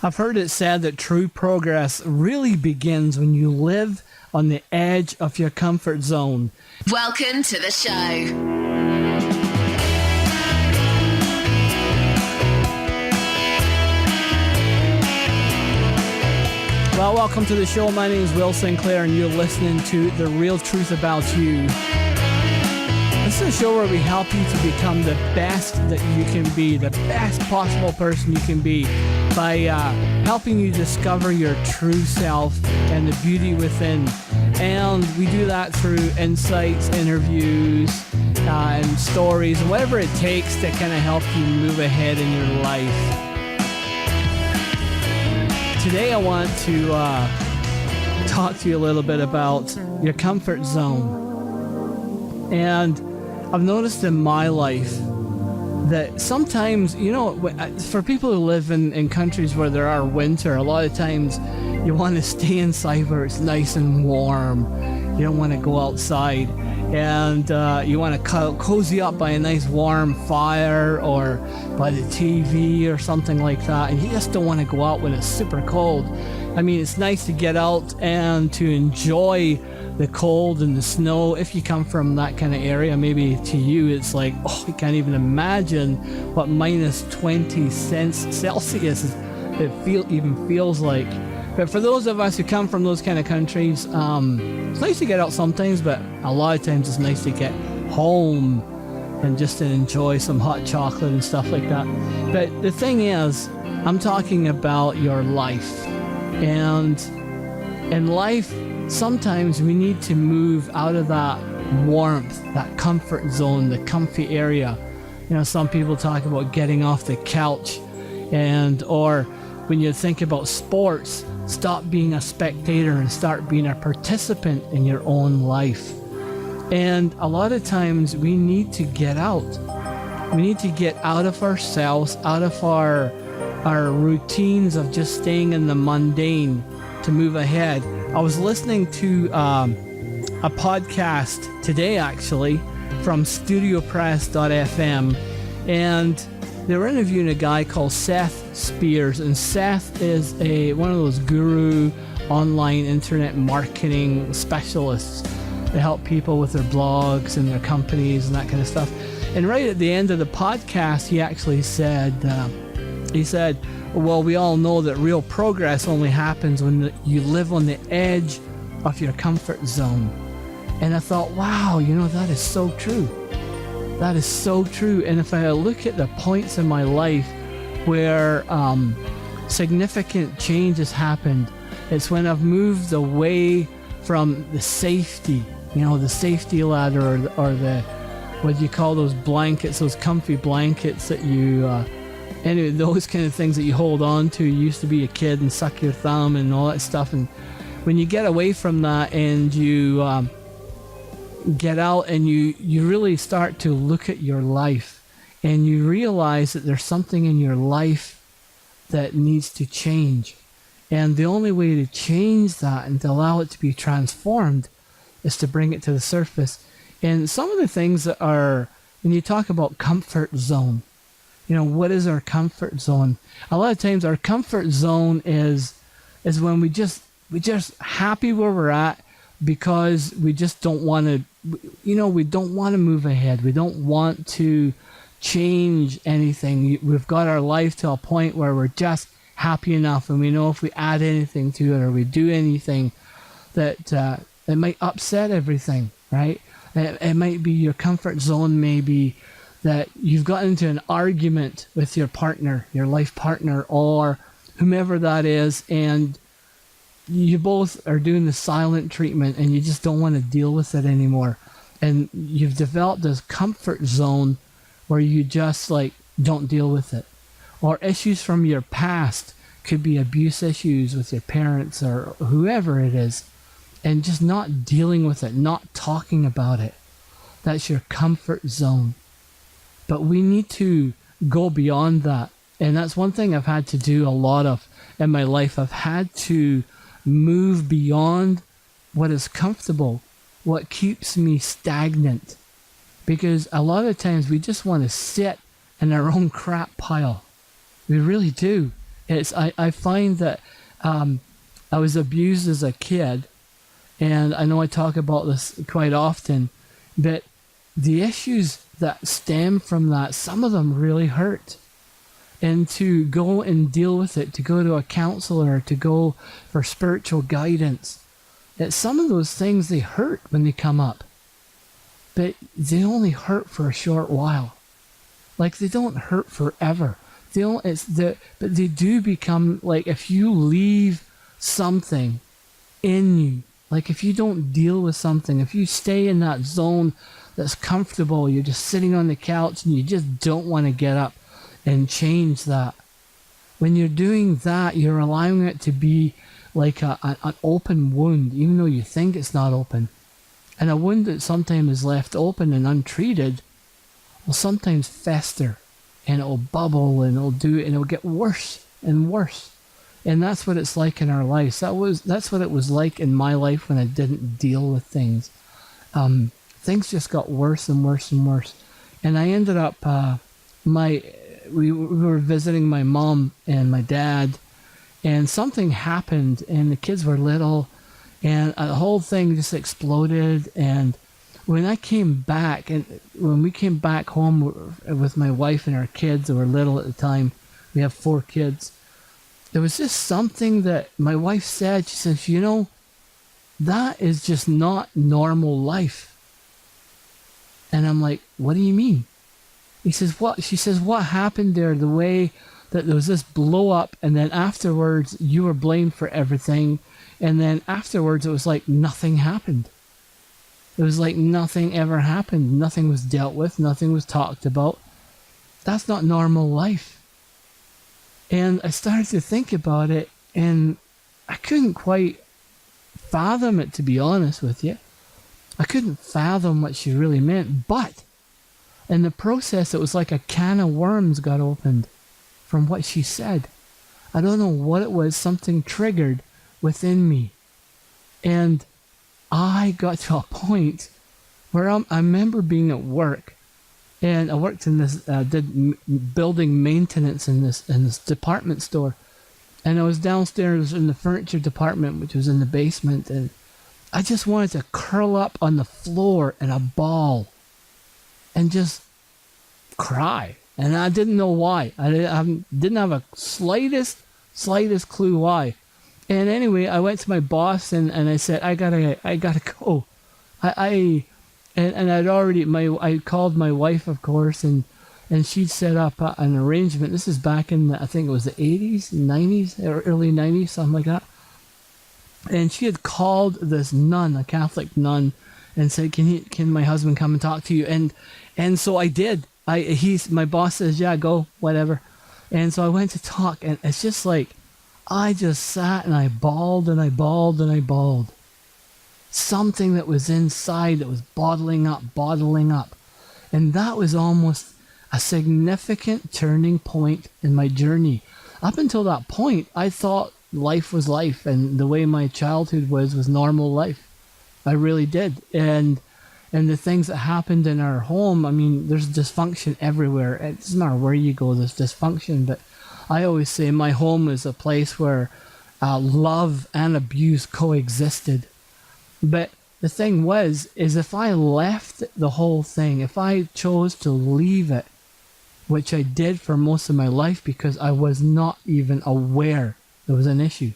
I've heard it said that true progress really begins when you live on the edge of your comfort zone. Welcome to the show. Well, welcome to the show. My name is Will Sinclair, and you're listening to The Real Truth About You. This is a show where we help you to become the best that you can be, the best possible person you can be, by helping you discover your true self and the beauty within. And we do that through insights, interviews, and stories, and whatever it takes to kind of help you move ahead in your life. Today I want to talk to you a little bit about your comfort zone. And I've noticed in my life that sometimes, for people who live in countries where there are winter, a lot of times you want to stay inside where it's nice and warm. You don't want to go outside. And you want to cozy up by a nice warm fire or by the TV or something like that. And you just don't want to go out when it's super cold. I mean, it's nice to get out and to enjoy the cold and the snow. If you come from that kind of area, maybe to you it's like, oh, you can't even imagine what minus 20 Celsius even feels like. But for those of us who come from those kind of countries, it's nice to get out sometimes, but a lot of times it's nice to get home and just to enjoy some hot chocolate and stuff like that. But the thing is, I'm talking about your life. And in life, sometimes we need to move out of that warmth, that comfort zone, the comfy area. Some people talk about getting off the couch, or when you think about sports, stop being a spectator and start being a participant in your own life. And a lot of times we need to get out. We need to get out of ourselves, out of our routines of just staying in the mundane to move ahead. I was listening to a podcast today, actually, from studiopress.fm, and they were interviewing a guy called Seth Spears, and Seth is one of those guru online internet marketing specialists to help people with their blogs and their companies and that kind of stuff. And right at the end of the podcast, he actually said, well, we all know that real progress only happens when you live on the edge of your comfort zone. And I thought, wow, that is so true. That is so true. And if I look at the points in my life where significant change has happened, it's when I've moved away from the safety, the safety ladder or the, what do you call those blankets, those comfy blankets that you, anyway, those kind of things that you hold on to. You used to be a kid and suck your thumb and all that stuff. And when you get away from that and you get out and you really start to look at your life and you realize that there's something in your life that needs to change. And the only way to change that and to allow it to be transformed is to bring it to the surface. And some of the things that are, when you talk about comfort zone, what is our comfort zone? A lot of times our comfort zone is when we just happy where we're at because we just don't want to, we don't want to move ahead. We don't want to change anything. We've got our life to a point where we're just happy enough, and we know if we add anything to it or we do anything that it might upset everything, right? It might be your comfort zone, maybe that you've got into an argument with your partner, your life partner, or whomever that is, and you both are doing the silent treatment and you just don't want to deal with it anymore. And you've developed this comfort zone where you just don't deal with it. Or issues from your past, could be abuse issues with your parents or whoever it is, and just not dealing with it, not talking about it. That's your comfort zone. But we need to go beyond that. And that's one thing I've had to do a lot of in my life. I've had to move beyond what is comfortable, what keeps me stagnant. Because a lot of times we just want to sit in our own crap pile. We really do. I find that I was abused as a kid, and I know I talk about this quite often, but the issues that stem from that, some of them really hurt. And to go and deal with it, to go to a counselor, to go for spiritual guidance, that some of those things, they hurt when they come up, but they only hurt for a short while. Like, they don't hurt forever. But they do become, like, if you leave something in you, like if you don't deal with something, if you stay in that zone that's comfortable, you're just sitting on the couch and you just don't want to get up and change that. When you're doing that, you're allowing it to be like an open wound, even though you think it's not open. And a wound that sometimes is left open and untreated will sometimes fester, and it'll bubble, and it'll get worse and worse. And that's what it's like in our lives. That's what it was like in my life when I didn't deal with things. Things just got worse and worse and worse. And I ended up, we were visiting my mom and my dad, and something happened, and the kids were little, and the whole thing just exploded. And when we came back home with my wife and our kids that were little at the time, we have 4 kids, there was just something that my wife said. She says, that is just not normal life. And I'm like, what do you mean? He says, what? She says, what happened there? The way that there was this blow up, and then afterwards you were blamed for everything. And then afterwards it was like nothing happened. It was like nothing ever happened. Nothing was dealt with. Nothing was talked about. That's not normal life. And I started to think about it, and I couldn't quite fathom it, to be honest with you. I couldn't fathom what she really meant. But in the process, it was like a can of worms got opened from what she said. I don't know what it was. Something triggered within me. And I got to a point where I remember being at work, and I worked in this, did building maintenance in this department store, and I was downstairs in the furniture department, which was in the basement, and I just wanted to curl up on the floor in a ball and just cry, and I didn't know why. I didn't have a slightest clue why. And anyway, I went to my boss and I said, I gotta go. I called my wife, of course, and she'd set up an arrangement. This is back in I think it was the 80s, 90s, or early 90s, something like that. And she had called this nun, a Catholic nun, and said, can my husband come and talk to you? And so I did. My boss says, yeah, go, whatever. And so I went to talk, and it's just like, I just sat and I bawled and I bawled and I bawled. Something that was inside that was bottling up. And that was almost a significant turning point in my journey. Up until that point, I thought life was life, and the way my childhood was normal life. I really did. And the things that happened in our home, I mean, there's dysfunction everywhere. It doesn't matter where you go, there's dysfunction. But I always say my home is a place where love and abuse coexisted. But the thing is if I left the whole thing, if I chose to leave it, which I did for most of my life because I was not even aware there was an issue,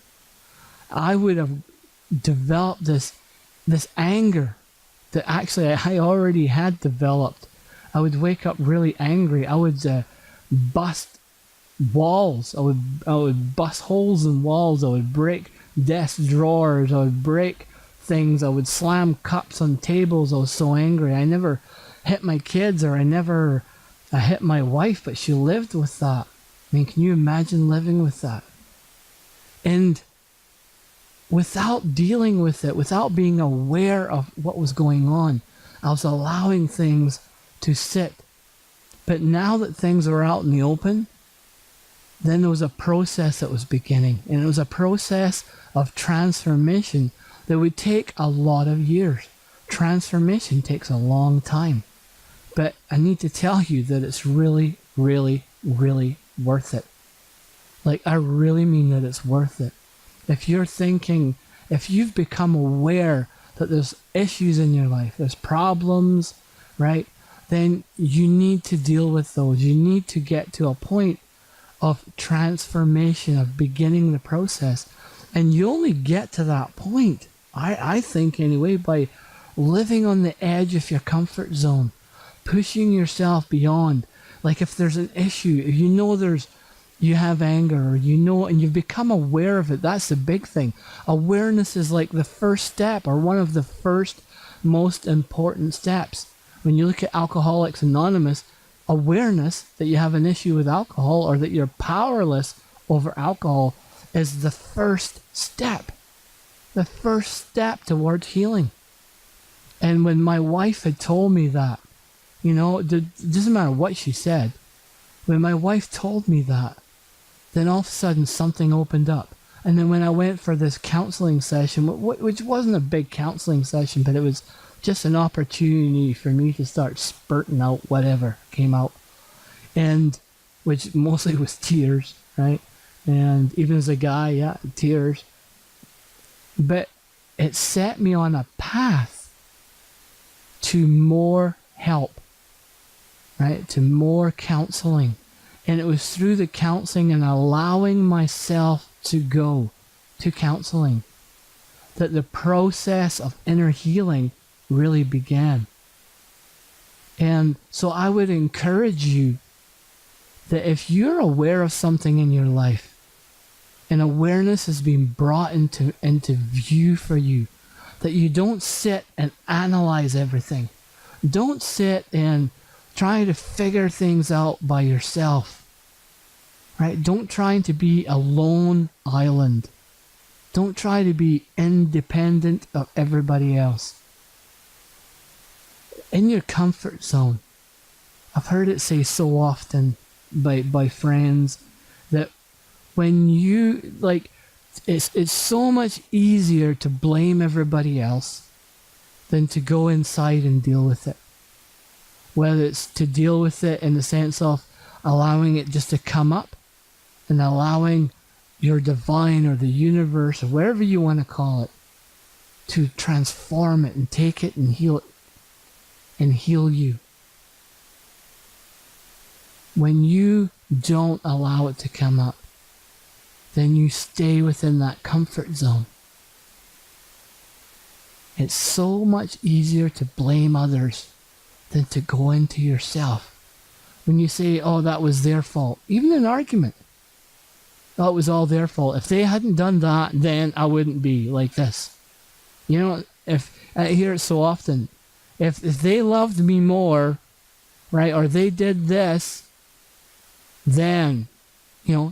I would have developed this anger that actually I already had developed. I would wake up really angry. I would bust walls. I would bust holes in walls. I would break desk drawers. I would break things. I would slam cups on tables. I was so angry. I never hit my kids, or I never hit my wife, but she lived with that. I mean, can you imagine living with that? And without dealing with it, without being aware of what was going on, I was allowing things to sit. But now that things are out in the open, then there was a process that was beginning. And it was a process of transformation that would take a lot of years. Transformation takes a long time. But I need to tell you that it's really, really, really worth it. Like, I really mean that it's worth it. If you've become aware that there's issues in your life, there's problems, right? Then you need to deal with those. You need to get to a point of transformation, of beginning the process. And you only get to that point, I think anyway, by living on the edge of your comfort zone, pushing yourself beyond. Like if there's an issue, if you know you have anger, or and you've become aware of it, that's the big thing. Awareness is like the first step, or one of the first most important steps. When you look at Alcoholics Anonymous, awareness that you have an issue with alcohol, or that you're powerless over alcohol, is the first step. The first step towards healing. And when my wife had told me that, it doesn't matter what she said. When my wife told me that, then all of a sudden something opened up. And then when I went for this counseling session, which wasn't a big counseling session, but it was just an opportunity for me to start spurting out whatever came out. And which mostly was tears, right? And even as a guy, yeah, tears. But it set me on a path to more help, right? To more counseling. And it was through the counseling and allowing myself to go to counseling that the process of inner healing really began. And so I would encourage you that if you're aware of something in your life, and awareness is being brought into view for you, that you don't sit and analyze everything. Don't sit and try to figure things out by yourself. Right? Don't try to be a lone island. Don't try to be independent of everybody else. In your comfort zone. I've heard it say so often by friends that when you, it's so much easier to blame everybody else than to go inside and deal with it. Whether it's to deal with it in the sense of allowing it just to come up, and allowing your divine or the universe, or whatever you want to call it, to transform it and take it and heal it and heal you. When you don't allow it to come up, then you stay within that comfort zone. It's so much easier to blame others than to go into yourself. When you say, oh, that was their fault, even in an argument, oh, it was all their fault. If they hadn't done that, then I wouldn't be like this. If I hear it so often, if they loved me more, right, or they did this, then,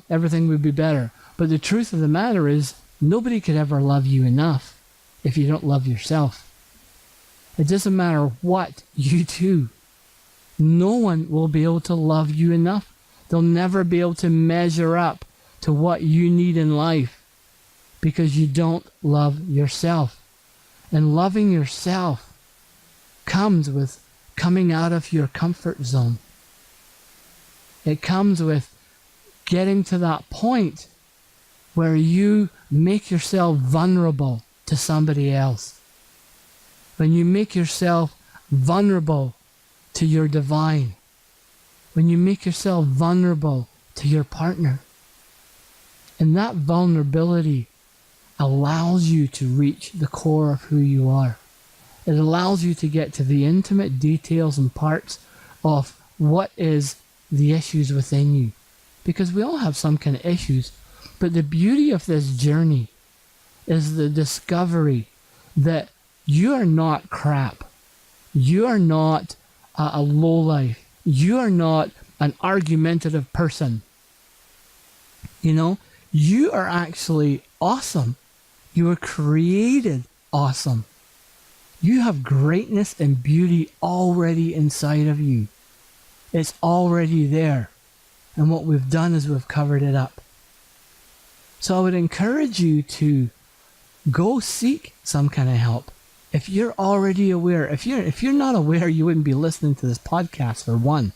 everything would be better. But the truth of the matter is, nobody could ever love you enough if you don't love yourself. It doesn't matter what you do. No one will be able to love you enough. They'll never be able to measure up to what you need in life because you don't love yourself. And loving yourself comes with coming out of your comfort zone. It comes with getting to that point where you make yourself vulnerable to somebody else. When you make yourself vulnerable to your divine. When you make yourself vulnerable to your partner. And that vulnerability allows you to reach the core of who you are. It allows you to get to the intimate details and parts of what is the issues within you. Because we all have some kind of issues. But the beauty of this journey is the discovery that you are not crap. You are not a lowlife. You are not an argumentative person. You are actually awesome. You were created awesome. You have greatness and beauty already inside of you. It's already there. And what we've done is we've covered it up. So I would encourage you to go seek some kind of help. If you're already aware, if you're not aware, you wouldn't be listening to this podcast for one.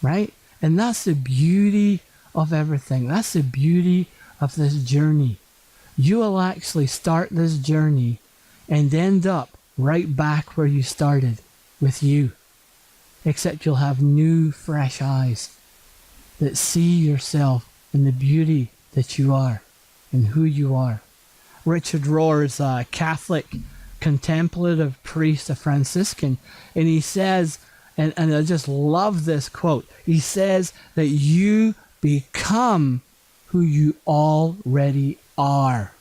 Right? And that's the beauty of everything. That's the beauty of this journey. You will actually start this journey and end up right back where you started with you. Except you'll have new, fresh eyes that see yourself in the beauty that you are and who you are. Richard Rohr is a Catholic contemplative priest, a Franciscan, and he says, and I just love this quote, he says that you become who you already are.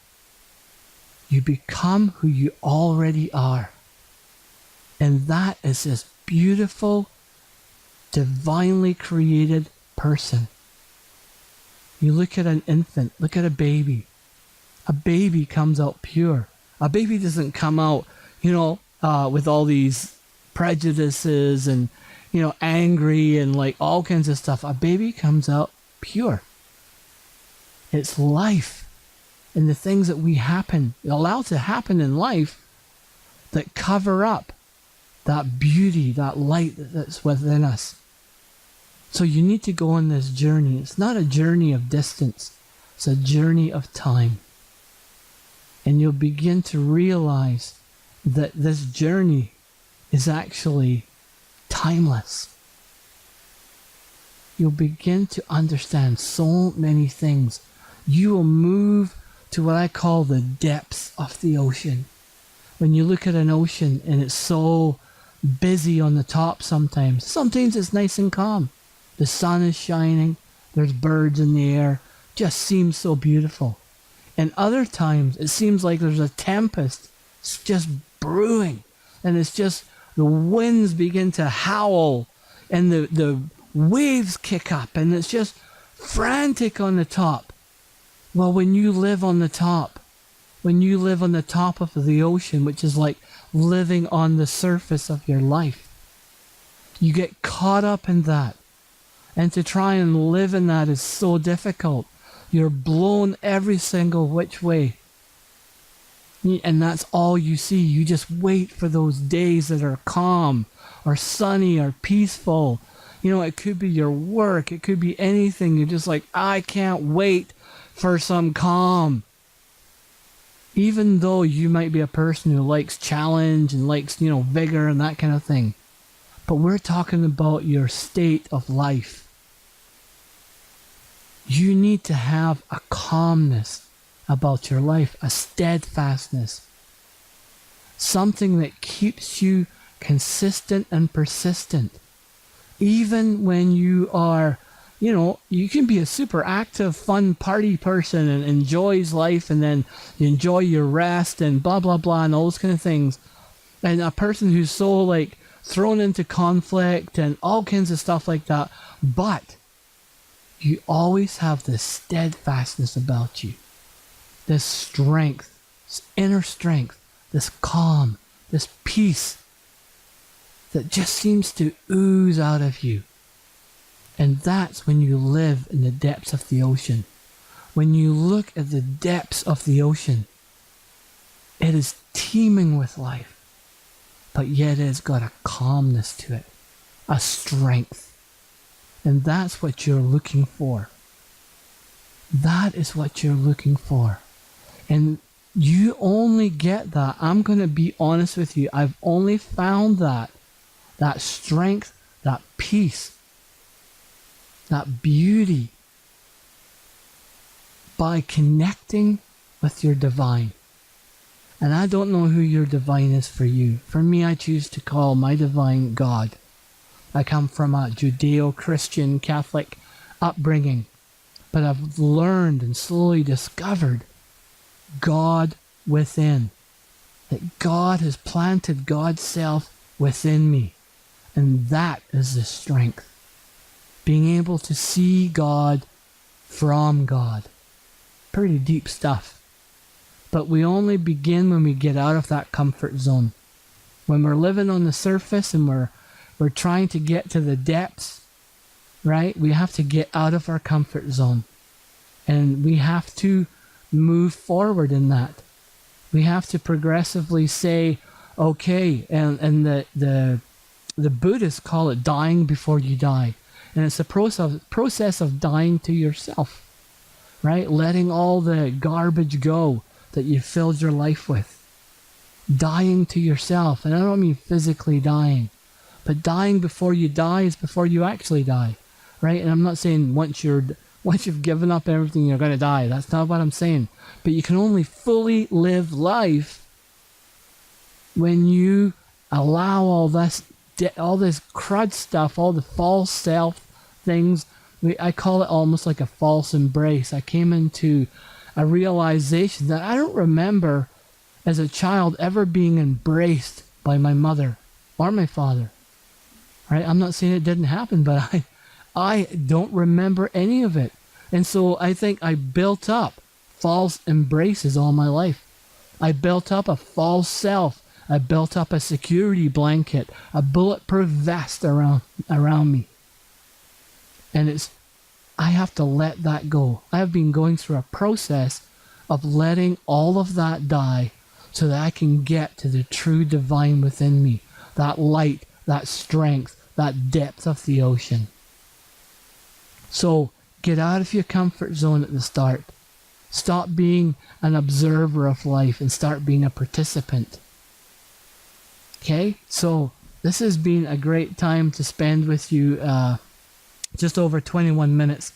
You become who you already are. And that is this beautiful, divinely created person. You look at an infant, look at a baby. A baby comes out pure. A baby doesn't come out, with all these prejudices and, angry and like all kinds of stuff. A baby comes out pure. It's life. And the things that we allow to happen in life that cover up that beauty, that light that's within us. So you need to go on this journey. It's not a journey of distance. It's a journey of time. And you'll begin to realize that this journey is actually timeless. You'll begin to understand so many things. You will move to what I call the depths of the ocean. When you look at an ocean and it's so busy on the top sometimes it's nice and calm. The sun is shining, there's birds in the air, just seems so beautiful. And other times it seems like there's a tempest, it's just brewing, and it's just the winds begin to howl and the waves kick up and it's just frantic on the top. Well, when you live on the top of the ocean, which is like living on the surface of your life, you get caught up in that. And to try and live in that is so difficult. You're blown every single which way. And that's all you see. You just wait for those days that are calm or sunny or peaceful. It could be your work. It could be anything. You're just like, I can't wait for some calm. Even though you might be a person who likes challenge and likes, vigor and that kind of thing. But we're talking about your state of life. You need to have a calmness about your life, a steadfastness. Something that keeps you consistent and persistent. Even when you are, you can be a super active, fun party person and enjoys life, and then you enjoy your rest and blah, blah, blah, and all those kind of things. And a person who's so like thrown into conflict and all kinds of stuff like that. But you always have this steadfastness about you. This strength, this inner strength, this calm, this peace that just seems to ooze out of you. And that's when you live in the depths of the ocean. When you look at the depths of the ocean, it is teeming with life, but yet it has got a calmness to it, a strength. And that's what you're looking for. That is what you're looking for. And you only get that. I'm going to be honest with you. I've only found that strength, that peace, that beauty by connecting with your divine. And I don't know who your divine is for you. For me, I choose to call my divine God. I come from a Judeo-Christian Catholic upbringing, but I've learned and slowly discovered God within. That God has planted God's self within me. And that is the strength. Being able to see God from God. Pretty deep stuff. But we only begin when we get out of that comfort zone. When we're living on the surface and we're trying to get to the depths, right? We have to get out of our comfort zone. And we have to move forward in that. We have to progressively say, okay, and the Buddhists call it dying before you die. And it's a process of dying to yourself, right? Letting all the garbage go that you filled your life with. Dying to yourself. And I don't mean physically dying, but dying before you die is before you actually die, right? And I'm not saying once you've given up everything, you're going to die. That's not what I'm saying. But you can only fully live life when you allow all this crud stuff, all the false self things. I call it almost like a false embrace. I came into a realization that I don't remember as a child ever being embraced by my mother or my father. Right? I'm not saying it didn't happen, but I don't remember any of it. And so I think I built up false embraces all my life. I built up a false self. I built up a security blanket, a bulletproof vest around me. And I have to let that go. I have been going through a process of letting all of that die so that I can get to the true divine within me. That light, that strength, that depth of the ocean. So get out of your comfort zone at the start. Stop being an observer of life and start being a participant. Okay? So this has been a great time to spend with you. Just over 21 minutes.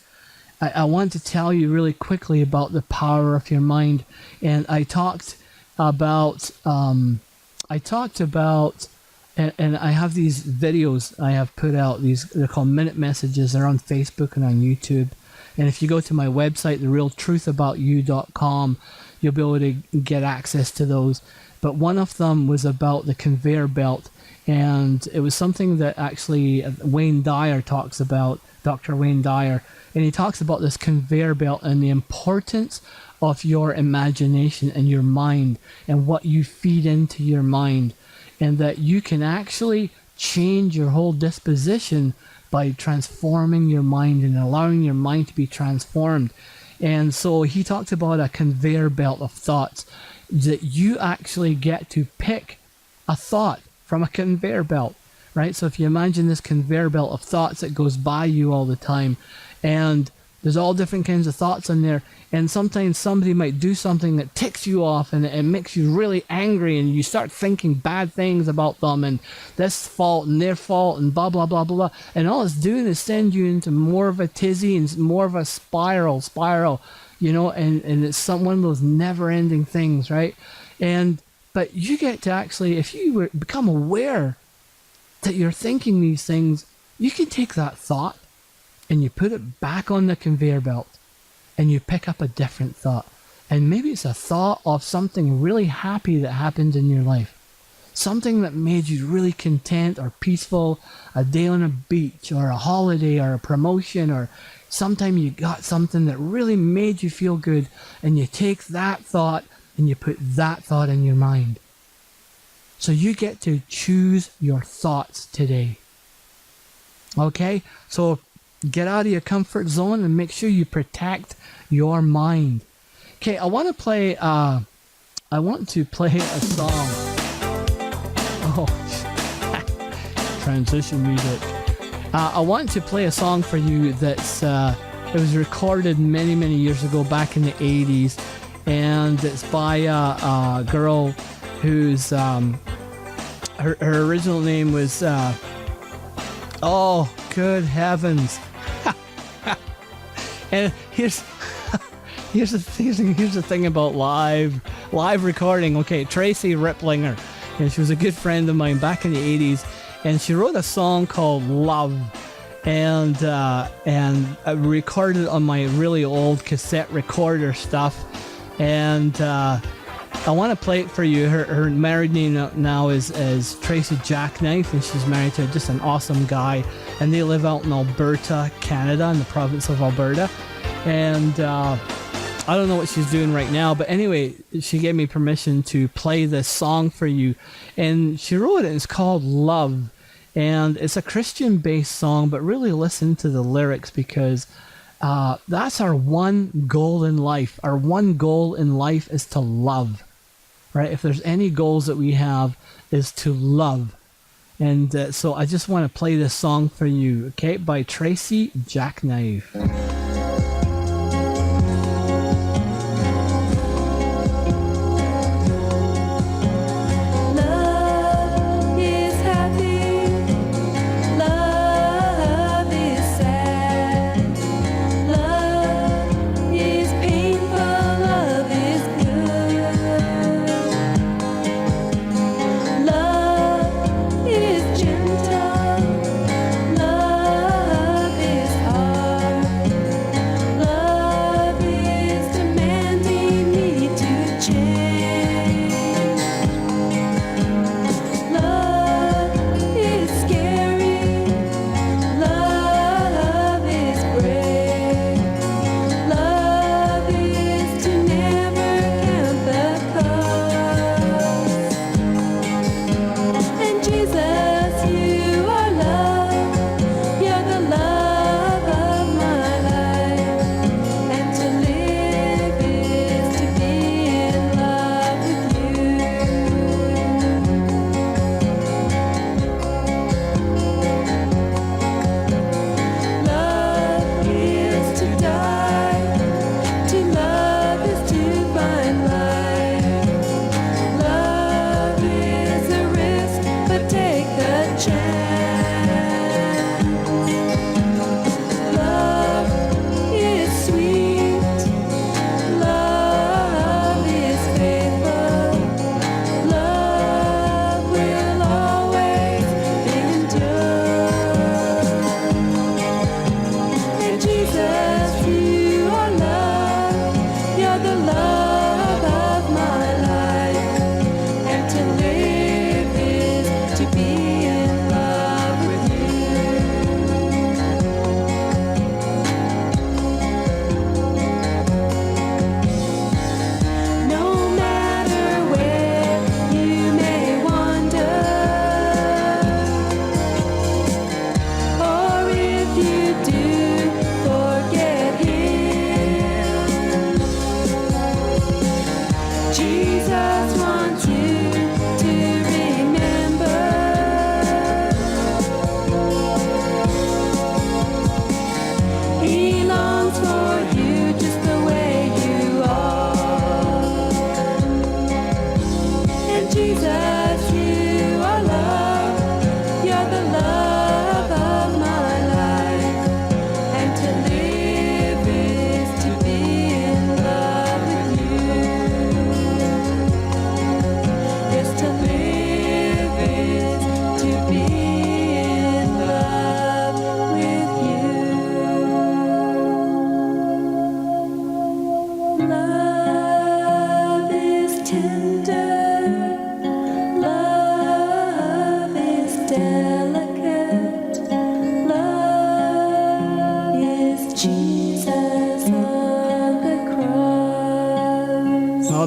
I want to tell you really quickly about the power of your mind. And I talked about, and I have these videos I have put out. They're called Minute Messages. They're on Facebook and on YouTube. And if you go to my website, therealtruthaboutyou.com, you'll be able to get access to those. But one of them was about the conveyor belt. And it was something that actually Wayne Dyer talks about, Dr. Wayne Dyer. And he talks about this conveyor belt and the importance of your imagination and your mind and what you feed into your mind. And that you can actually change your whole disposition by transforming your mind and allowing your mind to be transformed. And so he talks about a conveyor belt of thoughts, that you actually get to pick a thought from a conveyor belt, right? So if you imagine this conveyor belt of thoughts that goes by you all the time, and there's all different kinds of thoughts in there, and sometimes somebody might do something that ticks you off and it makes you really angry, and you start thinking bad things about them and this fault and their fault and blah blah blah blah, and all it's doing is send you into more of a tizzy and more of a spiral, you know, and it's one of those never-ending things, right? But you get to actually, if you become aware that you're thinking these things, you can take that thought and you put it back on the conveyor belt and you pick up a different thought. And maybe it's a thought of something really happy that happened in your life. Something that made you really content or peaceful, a day on a beach or a holiday or a promotion, or sometime you got something that really made you feel good, and you take that thought and you put that thought in your mind. So you get to choose your thoughts today. Okay? So get out of your comfort zone and make sure you protect your mind. Okay, I want to play a song. Oh, transition music. I want to play a song for you that's it was recorded many, many years ago, back in the 80s, and it's by a girl whose her original name was oh, good heavens. And here's the thing about live recording. Okay, Tracy Riplinger, and she was a good friend of mine back in the 80s, and she wrote a song called Love, and I recorded on my really old cassette recorder stuff, and I want to play it for you. Her married name now is Tracy Jackknife, and she's married to just an awesome guy, and they live out in Alberta, Canada, in the province of Alberta. And I don't know what she's doing right now, but anyway, she gave me permission to play this song for you, and she wrote it. It's called Love, and it's a Christian-based song, but really listen to the lyrics, because that's our one goal in life. Our one goal in life is to love, right? If there's any goals that we have, is to love. And so I just want to play this song for you, okay, by Tracy Jackknife.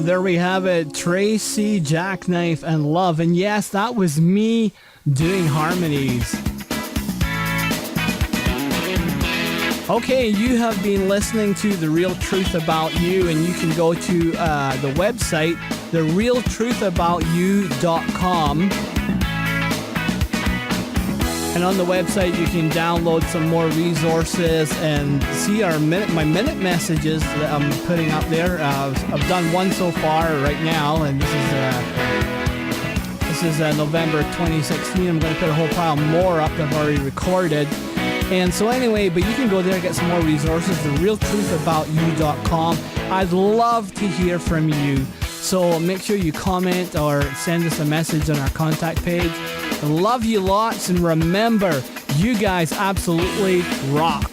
There we have it, Tracy Jackknife and Love. And yes, that was me doing harmonies. Okay, you have been listening to The Real Truth About You, and you can go to the website, therealtruthaboutyou.com. And on the website, you can download some more resources and see my minute messages that I'm putting up there. I've done one so far right now, and this is November 2016. I'm going to put a whole pile more up that I've already recorded. And so anyway, but you can go there and get some more resources, therealtruthaboutyou.com. I'd love to hear from you. So make sure you comment or send us a message on our contact page. I love you lots, and remember, you guys absolutely rock.